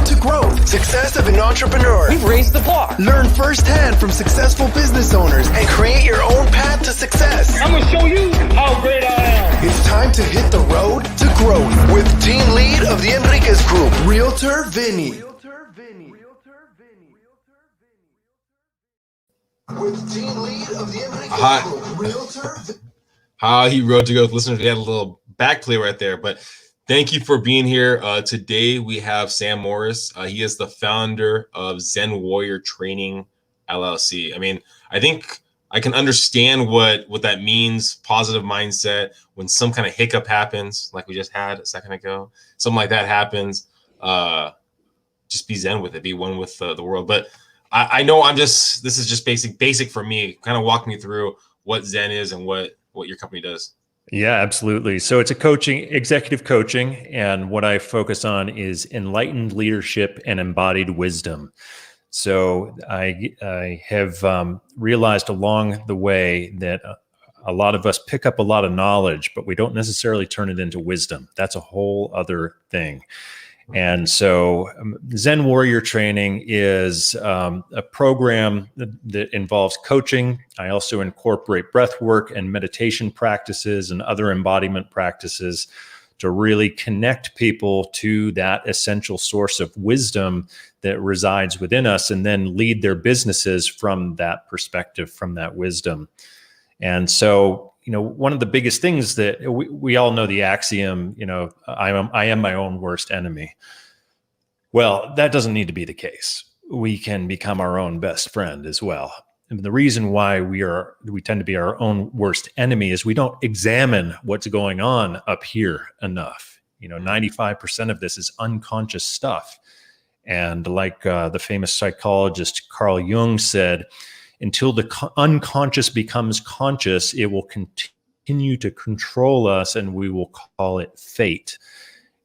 road to growth. Success of an entrepreneur. We've raised the bar. Learn firsthand from successful business owners and create your own path to success. I'm going to show you how great I am. It's time to hit the road to growth with team lead of the Enriquez Group, Realtor Vinny. With team lead of the Enriquez Group, Realtor Vinny. How he rode to go with listeners. We had a little back play right there, but thank you for being here. Today we have Sam Morris. He is the founder of Zen Warrior Training, LLC. I mean, I think I can understand what that means, positive mindset, when some kind of hiccup happens, like we just had a second ago, something like that happens, just be Zen with it, be one with the world. But I know this is just basic for me. Kind of walk me through what Zen is and what your company does. Yeah, absolutely. So it's executive coaching. And what I focus on is enlightened leadership and embodied wisdom. So I have realized along the way that a lot of us pick up a lot of knowledge, but we don't necessarily turn it into wisdom. That's a whole other thing. And so Zen Warrior Training is a program that involves coaching. I also incorporate breath work and meditation practices and other embodiment practices to really connect people to that essential source of wisdom that resides within us, and then lead their businesses from that perspective, from that wisdom. And so, one of the biggest things that we all know the axiom, I am my own worst enemy. Well, that doesn't need to be the case. We can become our own best friend as well. And the reason why we tend to be our own worst enemy is we don't examine what's going on up here enough. 95% of this is unconscious stuff. And like the famous psychologist Carl Jung said, until the unconscious becomes conscious, it will continue to control us, and we will call it fate.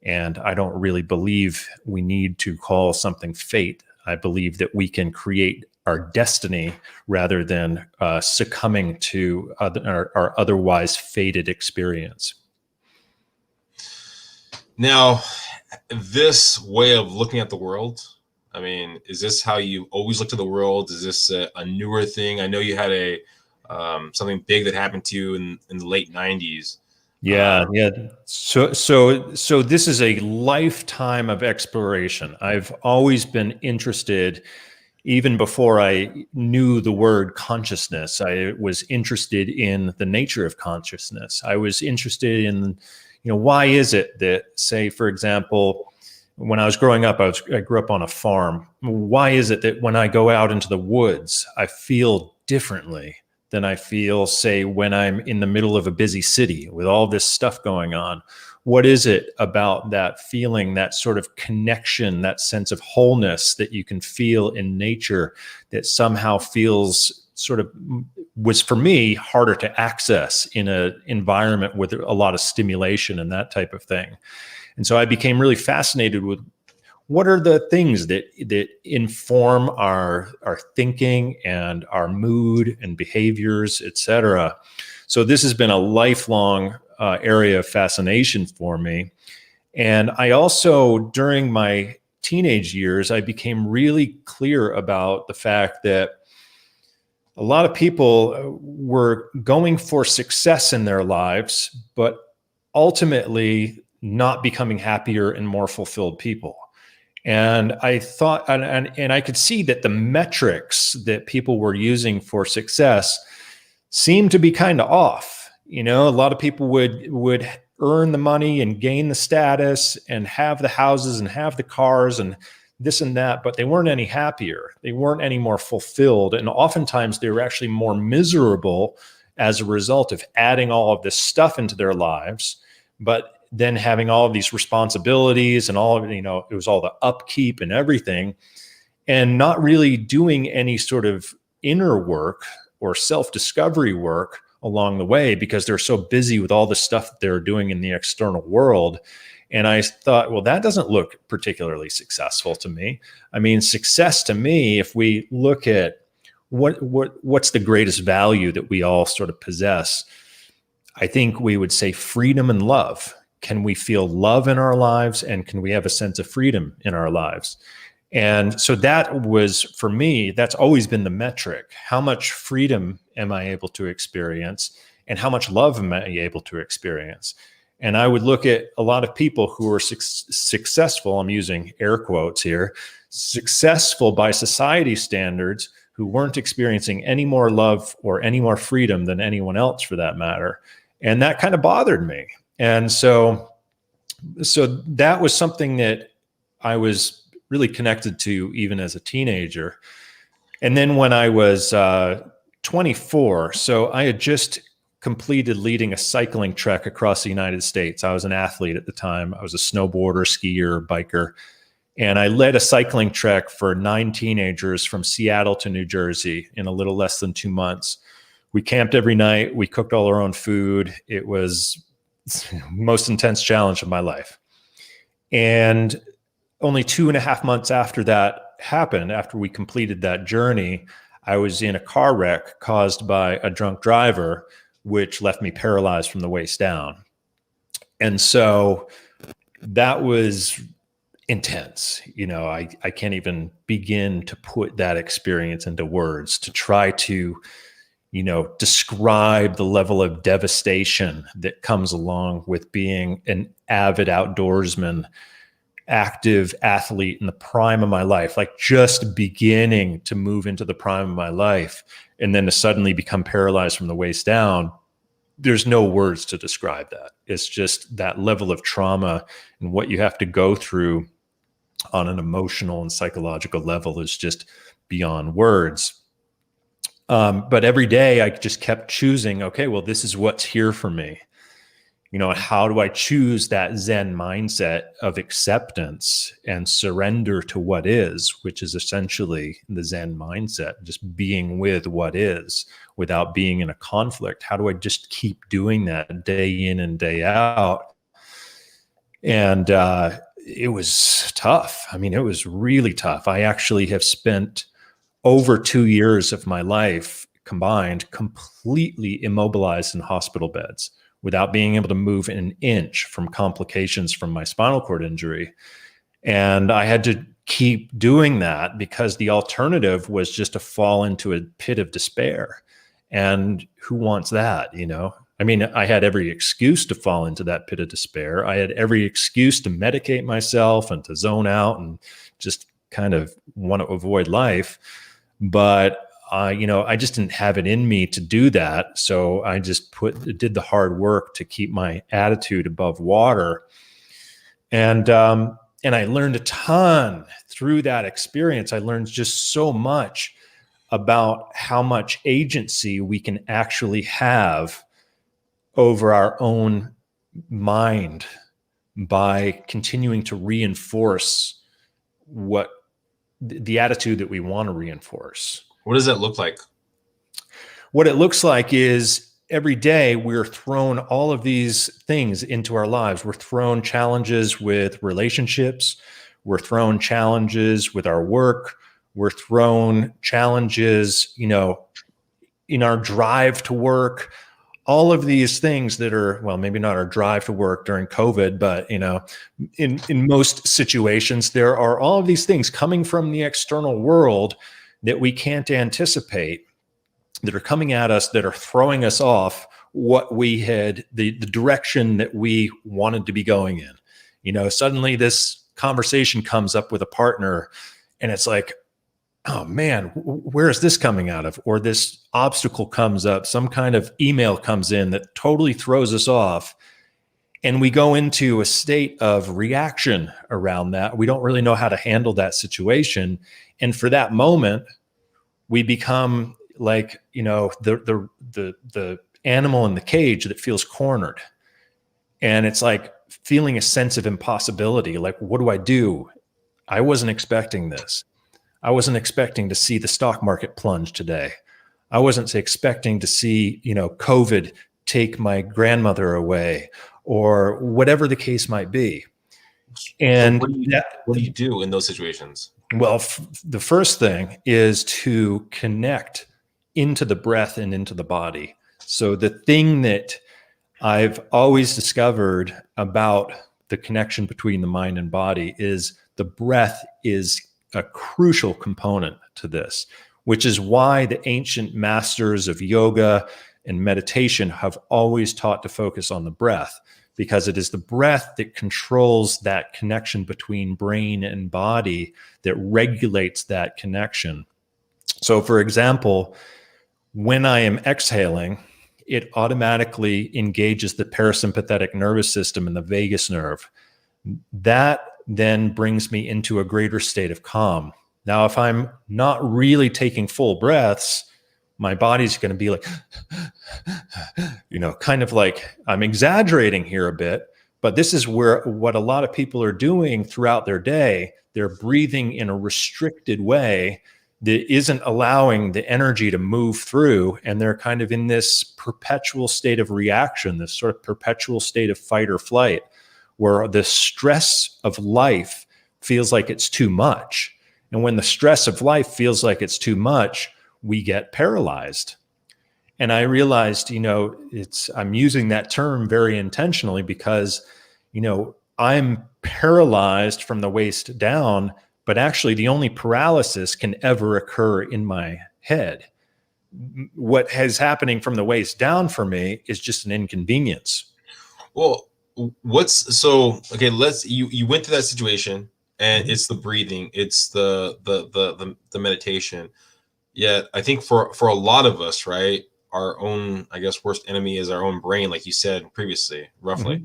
And I don't really believe we need to call something fate. I believe that we can create our destiny rather than succumbing to our otherwise fated experience. Now, this way of looking at the world, I mean, is this how you always look to the world? Is this a newer thing? I know you had something big that happened to you in the late 90s. Yeah. So this is a lifetime of exploration. I've always been interested, even before I knew the word consciousness. I was interested in the nature of consciousness. I was interested in, why is it that, say, for example, when I was growing up, I grew up on a farm. Why is it that when I go out into the woods, I feel differently than I feel, say, when I'm in the middle of a busy city with all this stuff going on? What is it about that feeling, that sort of connection, that sense of wholeness that you can feel in nature that somehow was for me harder to access in an environment with a lot of stimulation and that type of thing? And so I became really fascinated with what are the things that inform our thinking and our mood and behaviors, et cetera. So this has been a lifelong area of fascination for me. And I also, during my teenage years, I became really clear about the fact that a lot of people were going for success in their lives, but ultimately not becoming happier and more fulfilled people. And I thought, and I could see that the metrics that people were using for success seemed to be kind of off. A lot of people would earn the money and gain the status and have the houses and have the cars and this and that, but they weren't any happier. They weren't any more fulfilled. And oftentimes they were actually more miserable as a result of adding all of this stuff into their lives, but then having all of these responsibilities and all of, it was all the upkeep and everything, and not really doing any sort of inner work or self-discovery work along the way because they're so busy with all the stuff that they're doing in the external world. And I thought, well, that doesn't look particularly successful to me. I mean, success to me, if we look at what's the greatest value that we all sort of possess, I think we would say freedom and love. can we feel love in our lives, and can we have a sense of freedom in our lives? And so that was, for me, that's always been the metric. How much freedom am I able to experience, and how much love am I able to experience? And I would look at a lot of people who are successful, I'm using air quotes here, successful by society standards, who weren't experiencing any more love or any more freedom than anyone else for that matter. And that kind of bothered me. And so that was something that I was really connected to even as a teenager. And then when I was 24, so I had just completed leading a cycling trek across the United States. I was an athlete at the time. I was a snowboarder, skier, biker. And I led a cycling trek for 9 teenagers from Seattle to New Jersey in a little less than 2 months. We camped every night. We cooked all our own food. It was the most intense challenge of my life. And only 2.5 months after that happened, after we completed that journey, I was in a car wreck caused by a drunk driver, which left me paralyzed from the waist down. And so that was intense. I can't even begin to put that experience into words, to try to, describe the level of devastation that comes along with being an avid outdoorsman, active athlete in the prime of my life, like just beginning to move into the prime of my life, and then to suddenly become paralyzed from the waist down. There's no words to describe that. It's just that level of trauma, and what you have to go through on an emotional and psychological level is just beyond words. But every day I just kept choosing, okay, well, this is what's here for me. How do I choose that Zen mindset of acceptance and surrender to what is, which is essentially the Zen mindset, just being with what is without being in a conflict? How do I just keep doing that day in and day out? And it was tough. I mean, it was really tough. I actually have spent over 2 years of my life combined completely immobilized in hospital beds, without being able to move an inch from complications from my spinal cord injury. And I had to keep doing that because the alternative was just to fall into a pit of despair. And who wants that, I mean, I had every excuse to fall into that pit of despair. I had every excuse to medicate myself and to zone out and just kind of want to avoid life. But I just didn't have it in me to do that. So I just did the hard work to keep my attitude above water. And I learned a ton through that experience. I learned just so much about how much agency we can actually have over our own mind by continuing to reinforce what the attitude that we want to reinforce. What does that look like? What it looks like is every day we're thrown all of these things into our lives. We're thrown challenges with relationships. We're thrown challenges with our work. We're thrown challenges, in our drive to work. All of these things that are, well, maybe not our drive to work during COVID, but, in most situations, there are all of these things coming from the external world that we can't anticipate, that are coming at us, that are throwing us off what we had, the direction that we wanted to be going in. Suddenly this conversation comes up with a partner and it's like, oh man, where is this coming out of? Or this obstacle comes up, some kind of email comes in that totally throws us off. And we go into a state of reaction around that. We don't really know how to handle that situation. And for that moment, we become like, the animal in the cage that feels cornered. And it's like feeling a sense of impossibility. Like, what do I do? I wasn't expecting this. I wasn't expecting to see the stock market plunge today. I wasn't expecting to see, COVID take my grandmother away, or whatever the case might be. And what do you do in those situations? Well, the first thing is to connect into the breath and into the body. So the thing that I've always discovered about the connection between the mind and body is the breath is a crucial component to this, which is why the ancient masters of yoga and meditation have always taught to focus on the breath, because it is the breath that controls that connection between brain and body, that regulates that connection. So, for example, when I am exhaling, it automatically engages the parasympathetic nervous system and the vagus nerve. That then brings me into a greater state of calm. Now, if I'm not really taking full breaths, my body's going to be like, kind of like, I'm exaggerating here a bit, but this is what a lot of people are doing throughout their day. They're breathing in a restricted way that isn't allowing the energy to move through. And they're kind of in this perpetual state of reaction, this sort of perpetual state of fight or flight, where the stress of life feels like it's too much. And when the stress of life feels like it's too much, we get paralyzed. And I realized, I'm using that term very intentionally because, I'm paralyzed from the waist down, but actually the only paralysis can ever occur in my head. What is happening from the waist down for me is just an inconvenience. Well, you went through that situation, and it's the breathing, it's the meditation. Yet I think for a lot of us, right, our own, I guess, worst enemy is our own brain, like you said previously, roughly.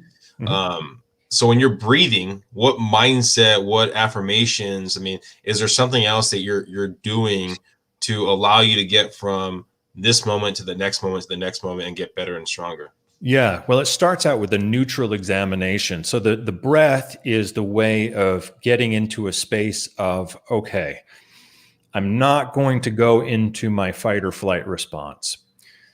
So when you're breathing, what mindset, what affirmations, is there something else that you're doing to allow you to get from this moment to the next moment to the next moment and get better and stronger? Yeah, well, it starts out with a neutral examination. So the breath is the way of getting into a space of, okay, I'm not going to go into my fight or flight response.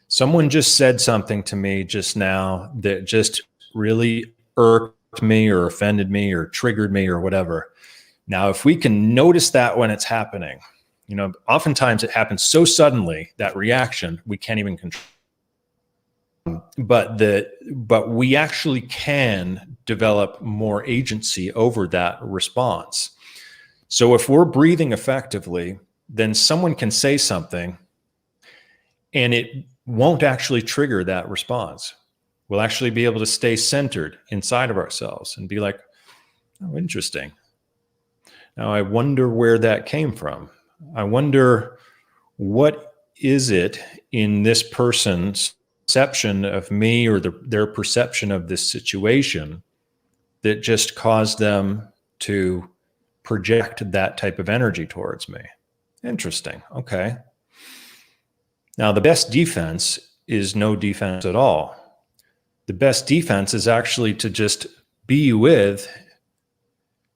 Someone just said something to me just now that just really irked me or offended me or triggered me or whatever. Now, if we can notice that when it's happening, oftentimes it happens so suddenly, that reaction, we can't even control. But we actually can develop more agency over that response. So if we're breathing effectively, then someone can say something and it won't actually trigger that response. We'll actually be able to stay centered inside of ourselves and be like, oh, interesting. Now, I wonder where that came from. I wonder, what is it in this person's perception of me or their perception of this situation that just caused them to project that type of energy towards me? Interesting. Okay. Now, the best defense is no defense at all. The best defense is actually to just be with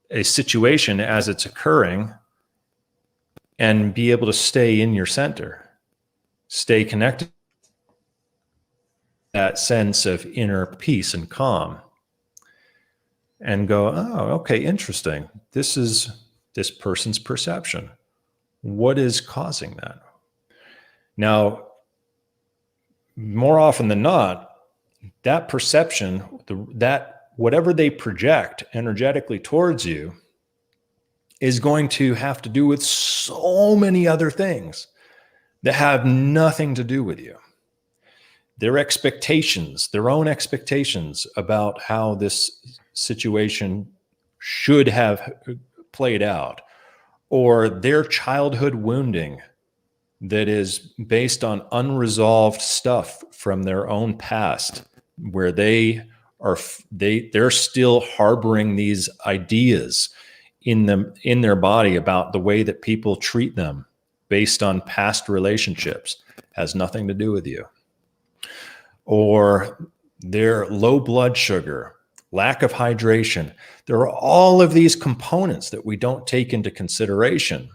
a situation as it's occurring and be able to stay in your center, stay connected to that sense of inner peace and calm, and go, oh, okay, interesting. This is this person's perception. What is causing that? Now, more often than not, that perception, that whatever they project energetically towards you, is going to have to do with so many other things that have nothing to do with you. Their expectations, their own expectations about how this situation should have played out, or their childhood wounding that is based on unresolved stuff from their own past, where they're still harboring these ideas in their body about the way that people treat them based on past relationships. Has nothing to do with you. Or their low blood sugar, lack of hydration. There are all of these components that we don't take into consideration.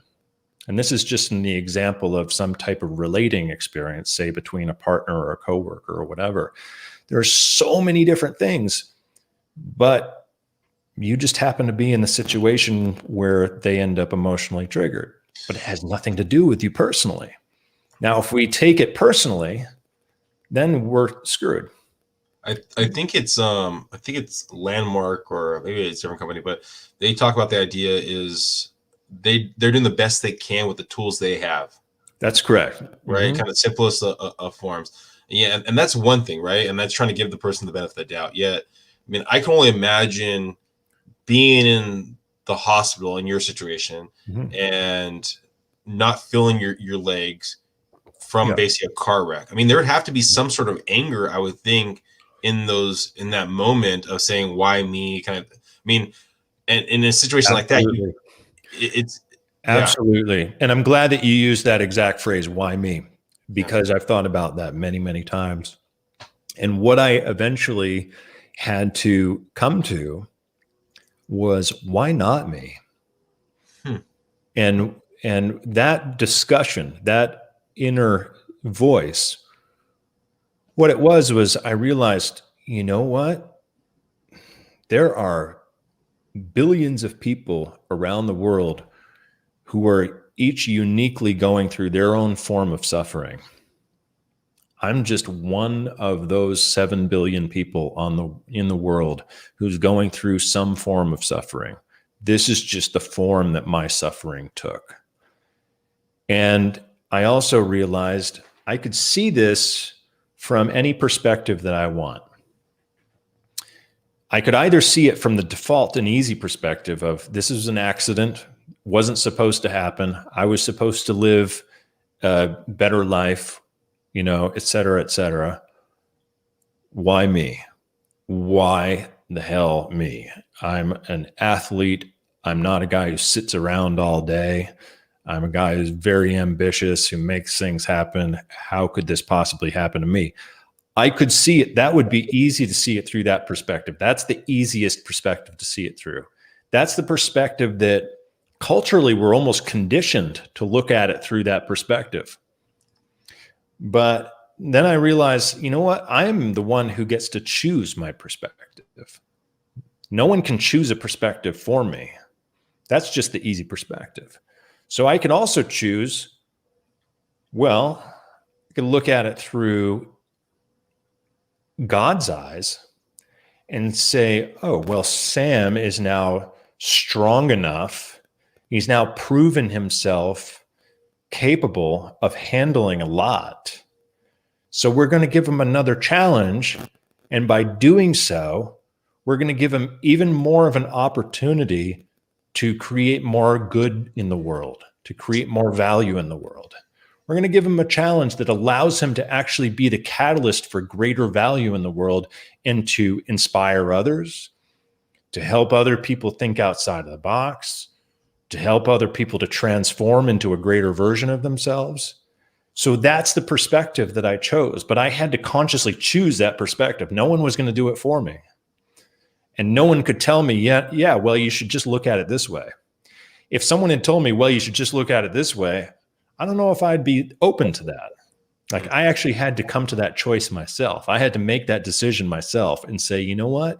And this is just in the example of some type of relating experience, say between a partner or a coworker or whatever. There are so many different things, but you just happen to be in the situation where they end up emotionally triggered, but it has nothing to do with you personally. Now, if we take it personally, then we're screwed. I think it's Landmark, or maybe it's a different company, but they talk about the idea is they're doing the best they can with the tools they have. That's correct. Right? Mm-hmm. Kind of simplest of forms. Yeah, and that's one thing, right? And that's trying to give the person the benefit of the doubt. Yet, I mean, I can only imagine being in the hospital in your situation Mm-hmm. and not feeling your legs from Yeah. basically a car wreck. I mean, there would have to be some sort of anger, I would think, in that moment of saying, why me? Kind of, I mean, and in a situation like that, Absolutely. it's yeah. Absolutely. And I'm glad that you used that exact phrase, why me? Because I've thought about that many, many times. And what I eventually had to come to was, why not me? Hmm. And that discussion, that inner voice, what it was I realized, you know what? There are billions of people around the world who are each uniquely going through their own form of suffering. I'm just one of those 7 billion people in the world who's going through some form of suffering. This is just the form that my suffering took. And I also realized I could see this from any perspective that I want. I could either see it from the default and easy perspective of, this is an accident, wasn't supposed to happen. I was supposed to live a better life, et cetera, et cetera. Why me? Why the hell me? I'm an athlete. I'm not a guy who sits around all day. I'm a guy who's very ambitious, who makes things happen. How could this possibly happen to me? I could see it. That would be easy to see it through that perspective. That's the easiest perspective to see it through. That's the perspective that culturally we're almost conditioned to look at it through that perspective. But then I realized, you know what? I'm the one who gets to choose my perspective. No one can choose a perspective for me. That's just the easy perspective. So I can also choose, well, I can look at it through God's eyes and say, oh, well, Sam is now strong enough. He's now proven himself capable of handling a lot. So we're going to give him another challenge. And by doing so, we're going to give him even more of an opportunity to create more good in the world, to create more value in the world. We're going to give him a challenge that allows him to actually be the catalyst for greater value in the world and to inspire others, to help other people think outside of the box, to help other people to transform into a greater version of themselves. So that's the perspective that I chose, but I had to consciously choose that perspective. No one was going to do it for me. And no one could tell me, yeah, well, you should just look at it this way. If someone had told me, well, you should just look at it this way, I don't know if I'd be open to that. Like, I actually had to come to that choice myself. I had to make that decision myself and say, you know what?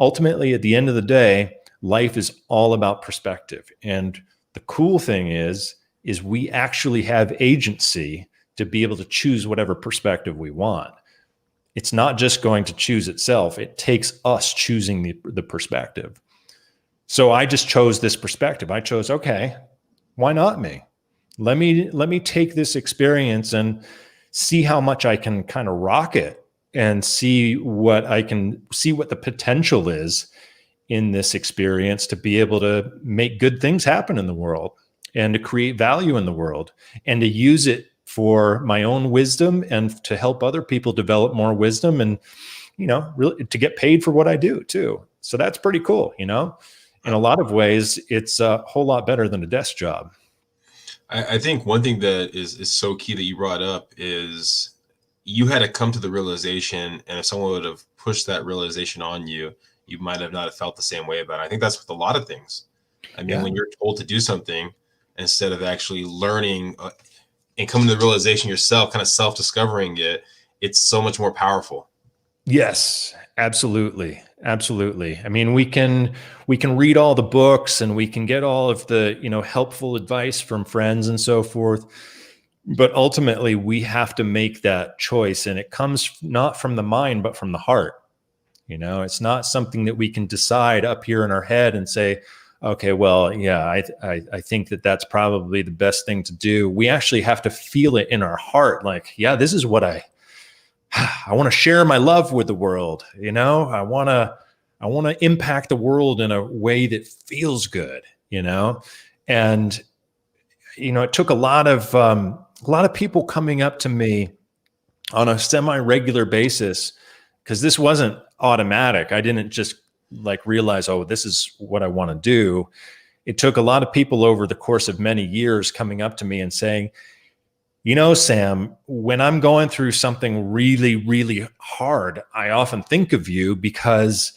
Ultimately, at the end of the day, life is all about perspective. And the cool thing is we actually have agency to be able to choose whatever perspective we want. It's not just going to choose itself. It takes us choosing the perspective. So I just chose this perspective. I chose, okay, why not me? Let me take this experience and see how much I can kind of rock it and see what the potential is in this experience to be able to make good things happen in the world and to create value in the world and to use it for my own wisdom and to help other people develop more wisdom and, really to get paid for what I do too. So that's pretty cool. In a lot of ways, it's a whole lot better than a desk job. I think one thing that is so key that you brought up is you had to come to the realization, and if someone would have pushed that realization on you, you might have not felt the same way about it. I think that's with a lot of things. I mean, when you're told to do something, instead of actually learning and coming to the realization yourself, kind of self-discovering it, it's so much more powerful. Yes, absolutely. Absolutely. I mean, we can read all the books and we can get all of the, helpful advice from friends and so forth. But ultimately, we have to make that choice, and it comes not from the mind, but from the heart. It's not something that we can decide up here in our head and say, okay, well, yeah, I think that that's probably the best thing to do. We actually have to feel it in our heart. Like, yeah, this is what I want to share my love with the world. I want to impact the world in a way that feels good, and, it took a lot of people coming up to me on a semi-regular basis, because this wasn't automatic. I didn't just realize, oh, this is what I want to do. It took a lot of people over the course of many years coming up to me and saying, Sam, when I'm going through something really, really hard, I often think of you because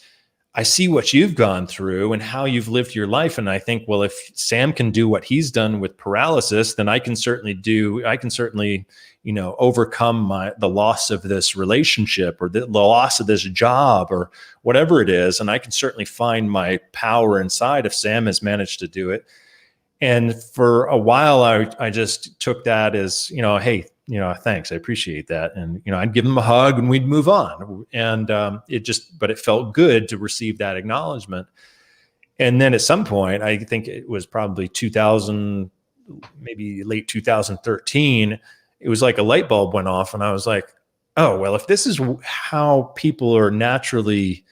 I see what you've gone through and how you've lived your life. And I think, well, if Sam can do what he's done with paralysis, then I can certainly overcome the loss of this relationship or the loss of this job or whatever it is. And I can certainly find my power inside if Sam has managed to do it. And for a while, I just took that as, hey, thanks, I appreciate that. And, I'd give him a hug and we'd move on. And but it felt good to receive that acknowledgement. And then at some point, I think it was probably 2000, maybe late 2013, it was like a light bulb went off and I was like, oh, well, if this is how people are naturally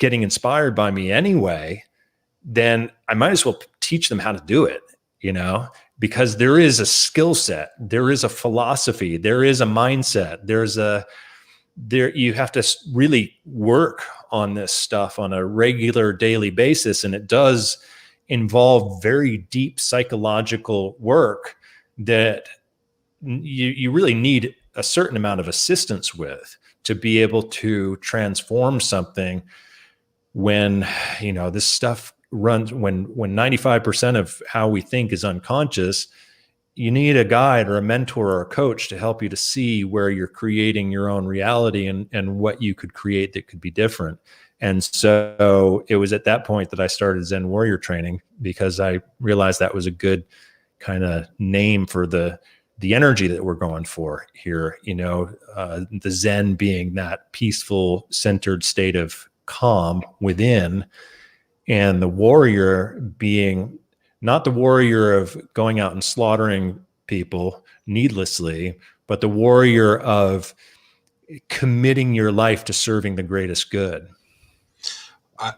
getting inspired by me anyway, then I might as well teach them how to do it, because there is a skill set, there is a philosophy, there is a mindset, you have to really work on this stuff on a regular daily basis. And it does involve very deep psychological work that you really need a certain amount of assistance with to be able to transform something when, this stuff runs, when 95% of how we think is unconscious. You need a guide or a mentor or a coach to help you to see where you're creating your own reality and what you could create that could be different. And so it was at that point that I started Zen Warrior Training, because I realized that was a good kind of name for the energy that we're going for here. The Zen being that peaceful, centered state of calm within, and the warrior being not the warrior of going out and slaughtering people needlessly, but the warrior of committing your life to serving the greatest good.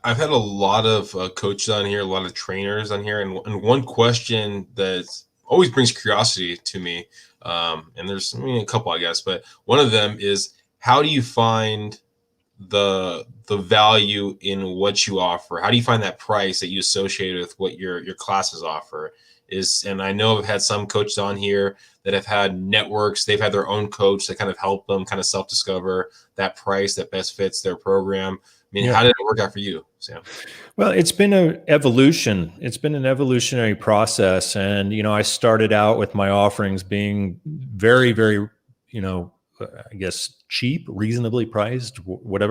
I've had a lot of coaches on here, a lot of trainers on here, and one question that always brings curiosity to me, and there's a couple, I guess, but one of them is, how do you find the value in what you offer? How do you find that price that you associate with what your classes offer is? And I know I've had some coaches on here that have had networks. They've had their own coach that kind of help them kind of self-discover that price that best fits their program. How did it work out for you, Sam? Well, it's been an evolution. It's been an evolutionary process. And, I started out with my offerings being very, very, I guess, cheap, reasonably priced,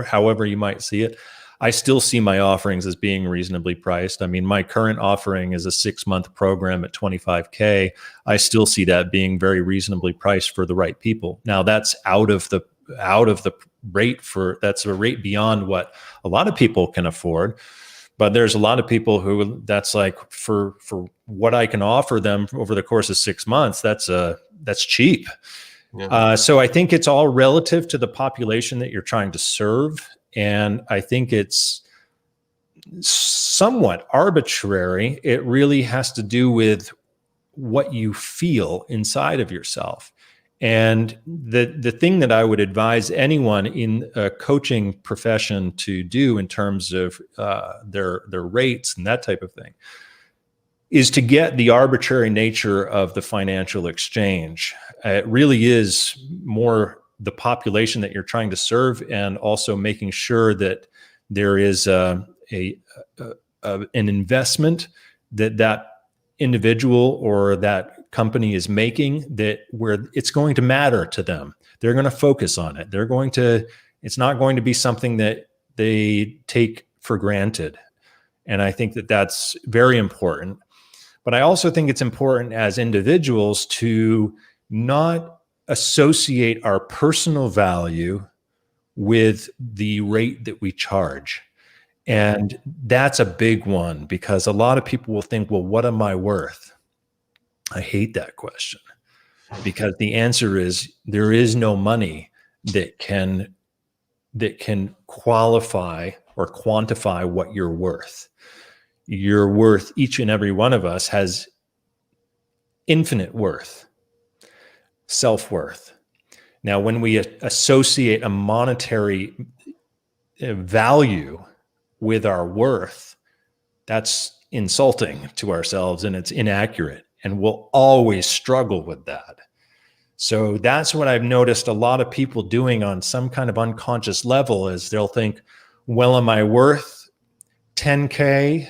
however you might see it. I still see my offerings as being reasonably priced. My current offering is a 6-month program at $25K. I still see that being very reasonably priced for the right people. Now that's out of the rate that's a rate beyond what a lot of people can afford. But there's a lot of people who that's like for what I can offer them over the course of 6 months, that's cheap. Yeah. So I think it's all relative to the population that you're trying to serve. And I think it's somewhat arbitrary. It really has to do with what you feel inside of yourself. And the thing that I would advise anyone in a coaching profession to do in terms of their rates and that type of thing is to get the arbitrary nature of the financial exchange. It really is more the population that you're trying to serve, and also making sure that there is an investment that individual or that company is making, that where it's going to matter to them. They're going to focus on it. It's not going to be something that they take for granted. And I think that that's very important. But I also think it's important as individuals to not associate our personal value with the rate that we charge. And that's a big one, because a lot of people will think, well, what am I worth? I hate that question, because the answer is there is no money that can qualify or quantify what you're worth. You're worth, each and every one of us has infinite worth, self-worth. Now, when we associate a monetary value with our worth, that's insulting to ourselves, and it's inaccurate, and we'll always struggle with that. So that's what I've noticed a lot of people doing on some kind of unconscious level, is they'll think, well, am I worth 10K?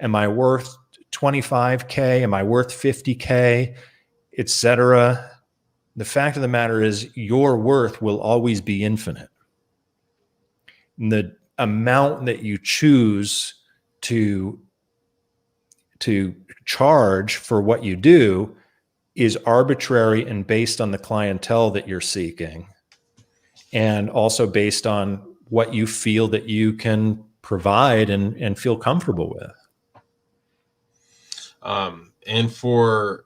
Am I worth 25K? Am I worth 50K, etc.? The fact of the matter is your worth will always be infinite. The amount that you choose to charge for what you do is arbitrary and based on the clientele that you're seeking, and also based on what you feel that you can provide and feel comfortable with. And for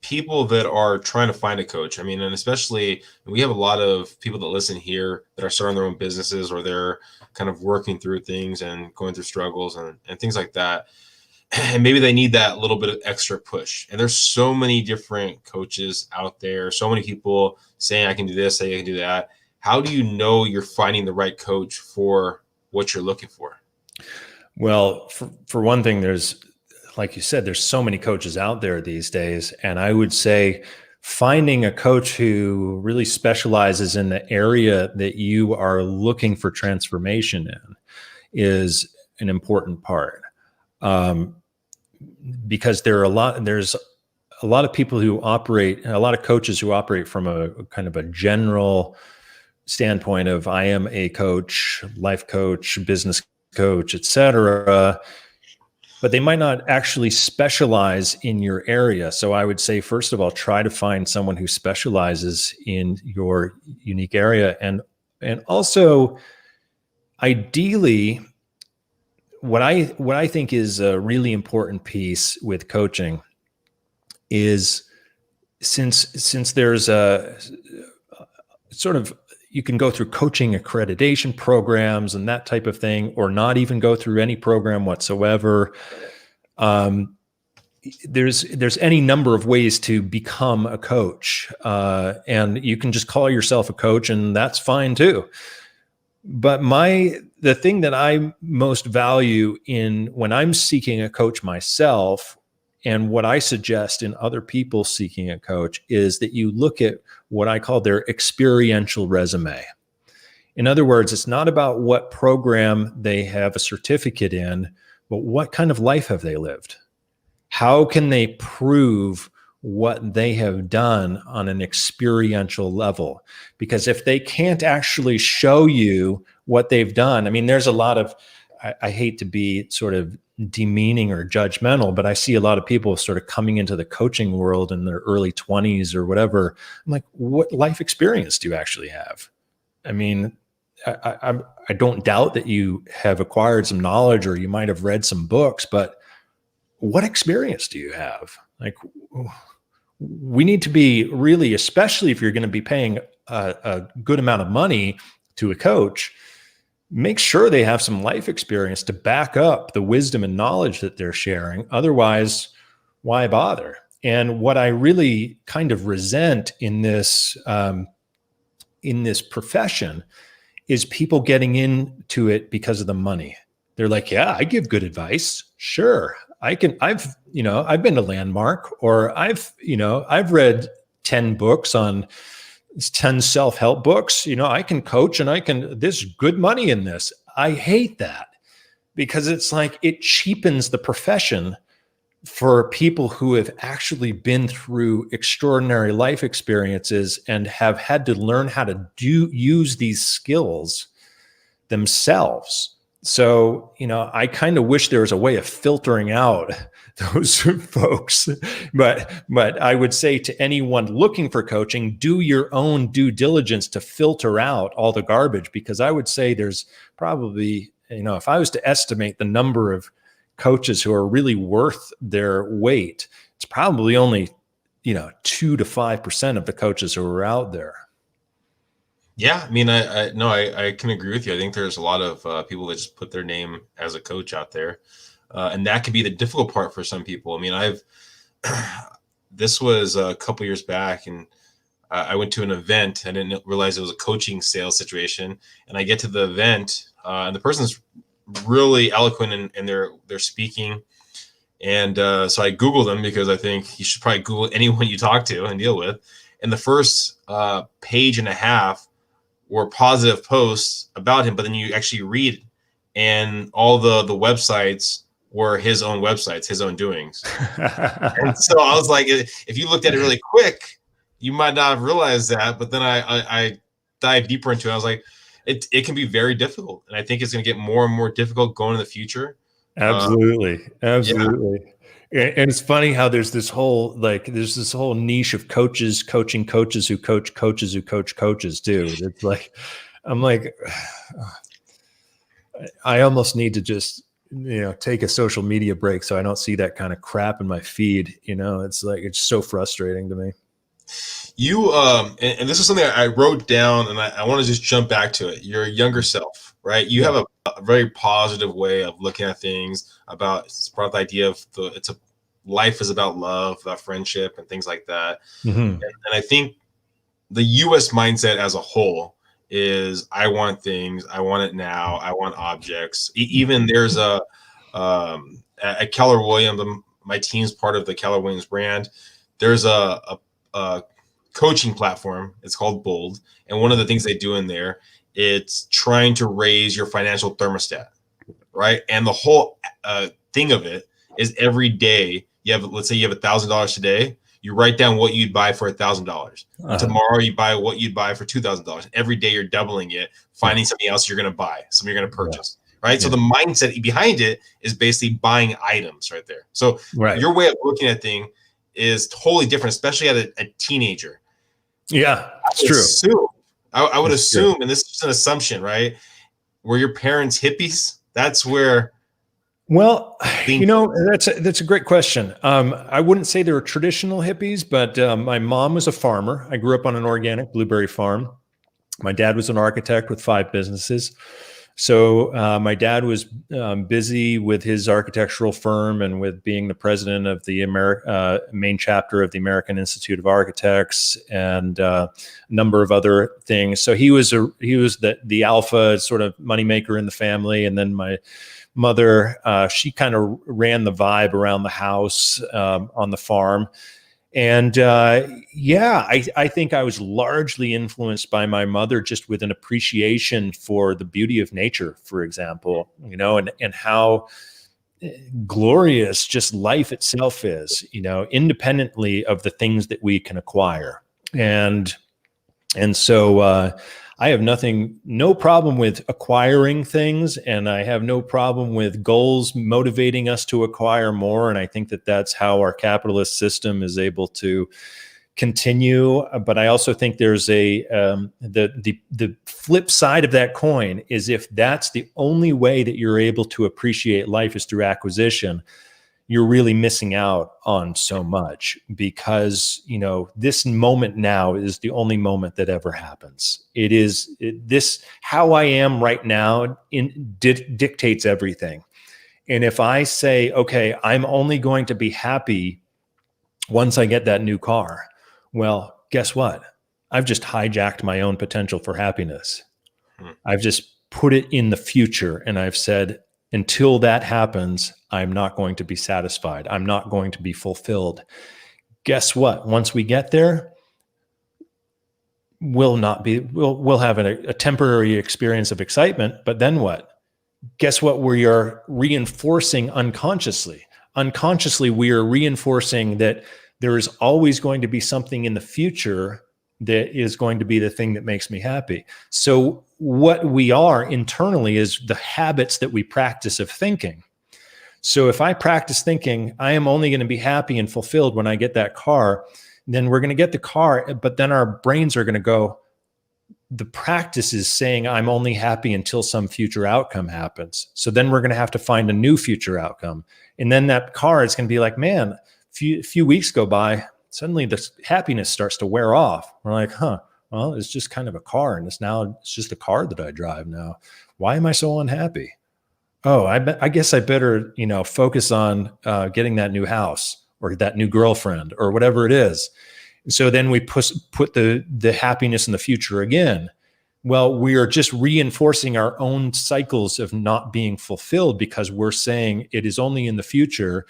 people that are trying to find a coach, I mean, and especially we have a lot of people that listen here that are starting their own businesses, or they're kind of working through things and going through struggles and things like that. And maybe they need that little bit of extra push. And there's so many different coaches out there, so many people saying, I can do this, saying I can do that. How do you know you're finding the right coach for what you're looking for? Well, for one thing, there's, like you said, there's so many coaches out there these days. And I would say finding a coach who really specializes in the area that you are looking for transformation in is an important part. Because there's a lot of people who operate, a lot of coaches who operate from a kind of a general standpoint of, I am a coach, life coach, business coach, etc., but they might not actually specialize in your area. So I would say, first of all, try to find someone who specializes in your unique area. And also, ideally, what I think is a really important piece with coaching is, since there's a sort of, you can go through coaching accreditation programs and that type of thing, or not even go through any program whatsoever. There's any number of ways to become a coach, and you can just call yourself a coach, and that's fine too. But the thing that I most value in when I'm seeking a coach myself, and what I suggest in other people seeking a coach, is that you look at what I call their experiential resume. In other words, it's not about what program they have a certificate in, but what kind of life have they lived? How can they prove what they have done on an experiential level? Because if they can't actually show you what they've done, I mean, there's a lot of, I hate to be sort of demeaning or judgmental, but I see a lot of people sort of coming into the coaching world in their early 20s or whatever. I'm like, what life experience do you actually have? I mean, I don't doubt that you have acquired some knowledge, or you might have read some books, but what experience do you have? Like, we need to be really, especially if you're going to be paying a good amount of money to a coach, make sure they have some life experience to back up the wisdom and knowledge that they're sharing. Otherwise, why bother? And what I really kind of resent in this profession is people getting into it because of the money. They're like, yeah, I give good advice. Sure. I've been to Landmark, or I've read 10 books on 10 self-help books. I can coach, and there's good money in this. I hate that, because it's like, it cheapens the profession for people who have actually been through extraordinary life experiences and have had to learn how to use these skills themselves. So, I kind of wish there was a way of filtering out those folks, but I would say to anyone looking for coaching, do your own due diligence to filter out all the garbage, because I would say there's probably, if I was to estimate the number of coaches who are really worth their weight, it's probably only, 2 to 5% of the coaches who are out there. Yeah, I mean, I can agree with you. I think there's a lot of people that just put their name as a coach out there, and that could be the difficult part for some people. I mean, this was a couple years back, and I went to an event. I didn't realize it was a coaching sales situation, and I get to the event, and the person's really eloquent in their speaking, and so I Googled them, because I think you should probably Google anyone you talk to and deal with. And the first page and a half were positive posts about him, but then you actually read, and all the websites were his own websites, his own doings. And so I was like, if you looked at it really quick, you might not have realized that. But then I dived deeper into it. I was like, it can be very difficult, and I think it's going to get more and more difficult going in the future. Absolutely. Yeah. And it's funny how there's this whole niche of coaches coaching coaches who coach coaches who coach coaches too. It's like, I'm like, I almost need to just, take a social media break so I don't see that kind of crap in my feed. It's like, it's so frustrating to me. You, and this is something I wrote down, and I want to just jump back to it. Your younger self, right? You have a very positive way of looking at things. It's brought the idea of life is about love, about friendship, and things like that. Mm-hmm. And I think the U.S. mindset as a whole is, I want things, I want it now, I want objects. Even there's at Keller Williams, my team's part of the Keller Williams brand. There's a coaching platform. It's called Bold, and one of the things they do in there, it's trying to raise your financial thermostat, right? And the whole thing of it is, every day let's say you have $1,000 today, you write down what you'd buy for $1,000. Tomorrow you buy what you'd buy for $2,000. Every day you're doubling it, finding something else you're going to buy, something you're going to purchase, right? So the mindset behind it is basically buying items right there. So your way of looking at things is totally different, especially at a teenager. Yeah, it's true. I would assume, and this is an assumption, right? Were your parents hippies? That's where. Well, that's a great question. I wouldn't say they were traditional hippies, but my mom was a farmer. I grew up on an organic blueberry farm. My dad was an architect with 5 businesses. So my dad was busy with his architectural firm and with being the president of the main chapter of the American Institute of Architects, and a number of other things. So he was the alpha sort of moneymaker in the family. And then my mother, she kind of ran the vibe around the house on the farm. And I think I was largely influenced by my mother, just with an appreciation for the beauty of nature, for example, and how glorious just life itself is, independently of the things that we can acquire. And so I have no problem with acquiring things, and I have no problem with goals motivating us to acquire more. And I think that that's how our capitalist system is able to continue. But I also think there's the flip side of that coin is, if that's the only way that you're able to appreciate life is through acquisition, you're really missing out on so much, because, this moment now is the only moment that ever happens. How I am right now dictates everything. And if I say, okay, I'm only going to be happy once I get that new car, well, guess what? I've just hijacked my own potential for happiness. I've just put it in the future, and I've said, until that happens, I'm not going to be satisfied. I'm not going to be fulfilled. Guess what? Once we get there, we'll have a temporary experience of excitement, but then what? Guess what? We are reinforcing unconsciously. Unconsciously, we are reinforcing that there is always going to be something in the future that is going to be the thing that makes me happy. So what we are internally is the habits that we practice of thinking. So if I practice thinking, I am only going to be happy and fulfilled when I get that car, then we're going to get the car, but then our brains are going to go, the practice is saying I'm only happy until some future outcome happens. So then we're going to have to find a new future outcome. And then that car is going to be like, man, a few weeks go by, suddenly the happiness starts to wear off. We're like, well, it's just kind of a car, and it's just a car that I drive now. Why am I so unhappy? Oh, I guess I better, focus on getting that new house or that new girlfriend or whatever it is. So then we put the happiness in the future again. Well, we are just reinforcing our own cycles of not being fulfilled because we're saying it is only in the future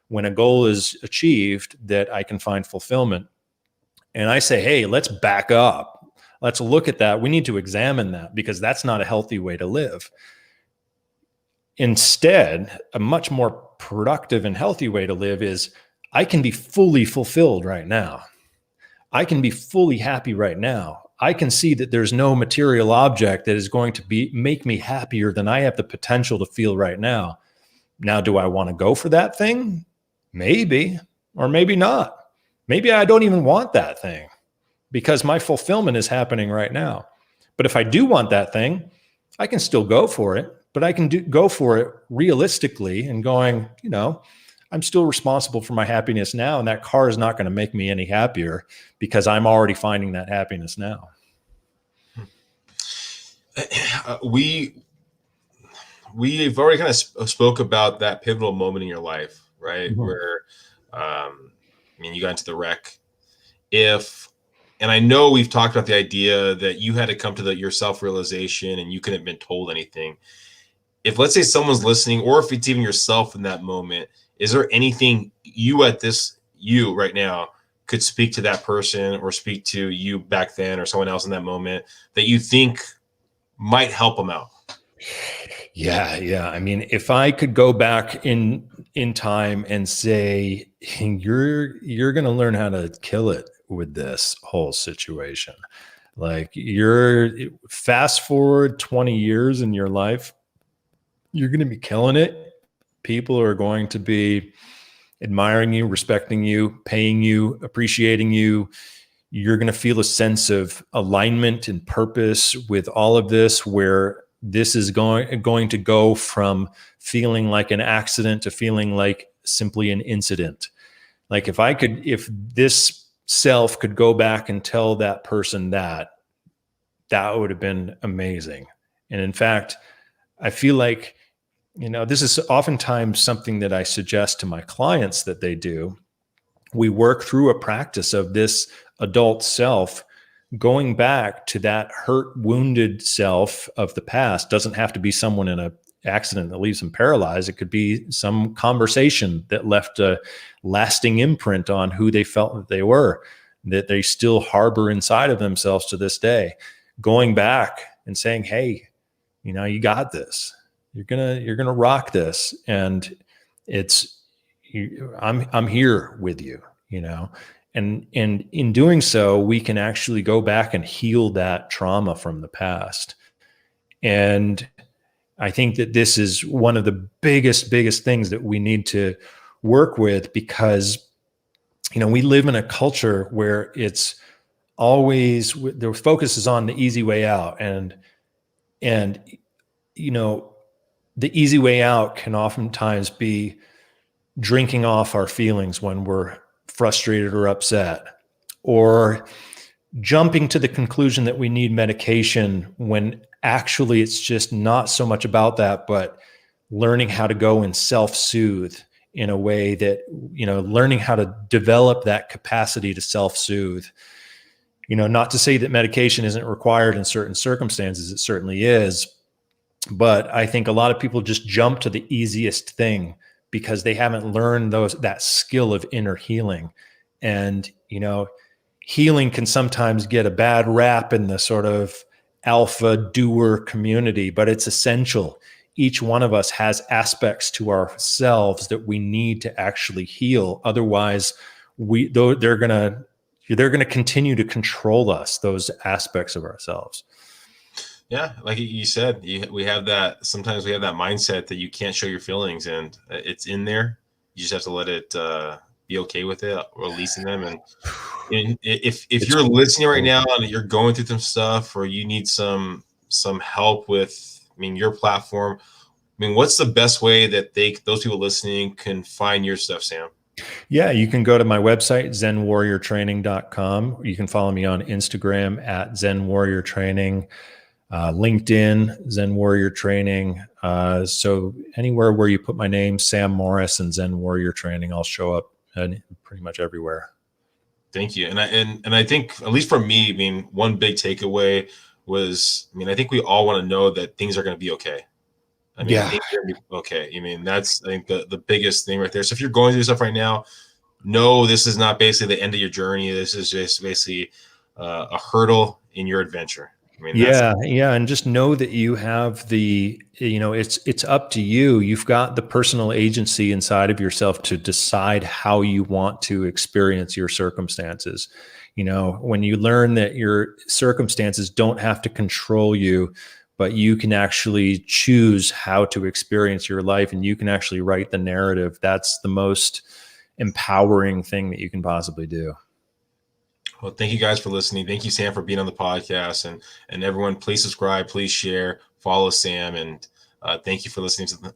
when a goal is achieved that I can find fulfillment. And I say, hey, let's back up. Let's look at that. We need to examine that because that's not a healthy way to live. Instead, a much more productive and healthy way to live is I can be fully fulfilled right now. I can be fully happy right now. I can see that there's no material object that is going to make me happier than I have the potential to feel right now. Now, do I want to go for that thing? Maybe, or maybe not. Maybe I don't even want that thing because my fulfillment is happening right now. But if I do want that thing, I can still go for it, but I can go for it realistically and going, I'm still responsible for my happiness now. And that car is not going to make me any happier because I'm already finding that happiness now. We've already kind of spoke about that pivotal moment in your life, right? Mm-hmm. Where, you got into the wreck. And I know we've talked about the idea that you had to come to your self-realization and you couldn't have been told anything. If let's say someone's listening, or if it's even yourself in that moment, is there anything you right now could speak to that person or speak to you back then or someone else in that moment that you think might help them out? Yeah. If I could go back in time and say, you're going to learn how to kill it with this whole situation. Like you're fast forward 20 years in your life, you're going to be killing it. People are going to be admiring you, respecting you, paying you, appreciating you. You're going to feel a sense of alignment and purpose with all of this, where this is going to go from feeling like an accident to feeling like simply an incident. Like if this self could go back and tell that person that would have been amazing. And in fact, I feel like, this is oftentimes something that I suggest to my clients that they do. We work through a practice of this adult self going back to that hurt, wounded self of the past. Doesn't have to be someone in an accident that leaves them paralyzed. It could be some conversation that left a lasting imprint on who they felt that they were, that they still harbor inside of themselves to this day. Going back and saying, hey, you got this. You're gonna rock this, and I'm here with you. And in doing so, we can actually go back and heal that trauma from the past. And I think that this is one of the biggest things that we need to work with, because, we live in a culture where it's always, the focus is on the easy way out. And the easy way out can oftentimes be drinking off our feelings when we're frustrated or upset, or jumping to the conclusion that we need medication when actually it's just not so much about that, but learning how to go and self-soothe in a way that, learning how to develop that capacity to self-soothe. Not to say that medication isn't required in certain circumstances, it certainly is. But I think a lot of people just jump to the easiest thing because they haven't learned that skill of inner healing. And, healing can sometimes get a bad rap in the sort of alpha doer community, but it's essential. Each one of us has aspects to ourselves that we need to actually heal. Otherwise, they're going to continue to control us, those aspects of ourselves. Yeah, like you said, we have that. Sometimes we have that mindset that you can't show your feelings, and it's in there. You just have to let it be okay with it, releasing them. And if It's you're listening right now and you're going through some stuff, or you need some help with, I mean, your platform. I mean, what's the best way that those people listening can find your stuff, Sam? Yeah, you can go to my website, zenwarriortraining.com. You can follow me on Instagram at Zen Warrior Training, LinkedIn, Zen Warrior Training. So anywhere where you put my name, Sam Morris, and Zen Warrior Training, I'll show up pretty much everywhere. Thank you. And I think, at least for me, I mean, one big takeaway was, I mean, I think we all want to know that things are going to be okay. I mean, Yeah. things are going to be okay. I mean, that's, I think, the biggest thing right there. So if you're going through stuff right now, no, this is not basically the end of your journey. This is just basically a hurdle in your adventure. I mean, Yeah, and just know that you have it's up to you. You've got the personal agency inside of yourself to decide how you want to experience your circumstances. When you learn that your circumstances don't have to control you, but you can actually choose how to experience your life, and you can actually write the narrative. That's the most empowering thing that you can possibly do. Well, thank you guys for listening. Thank you, Sam, for being on the podcast, and everyone, please subscribe, please share, follow Sam, and thank you for listening to the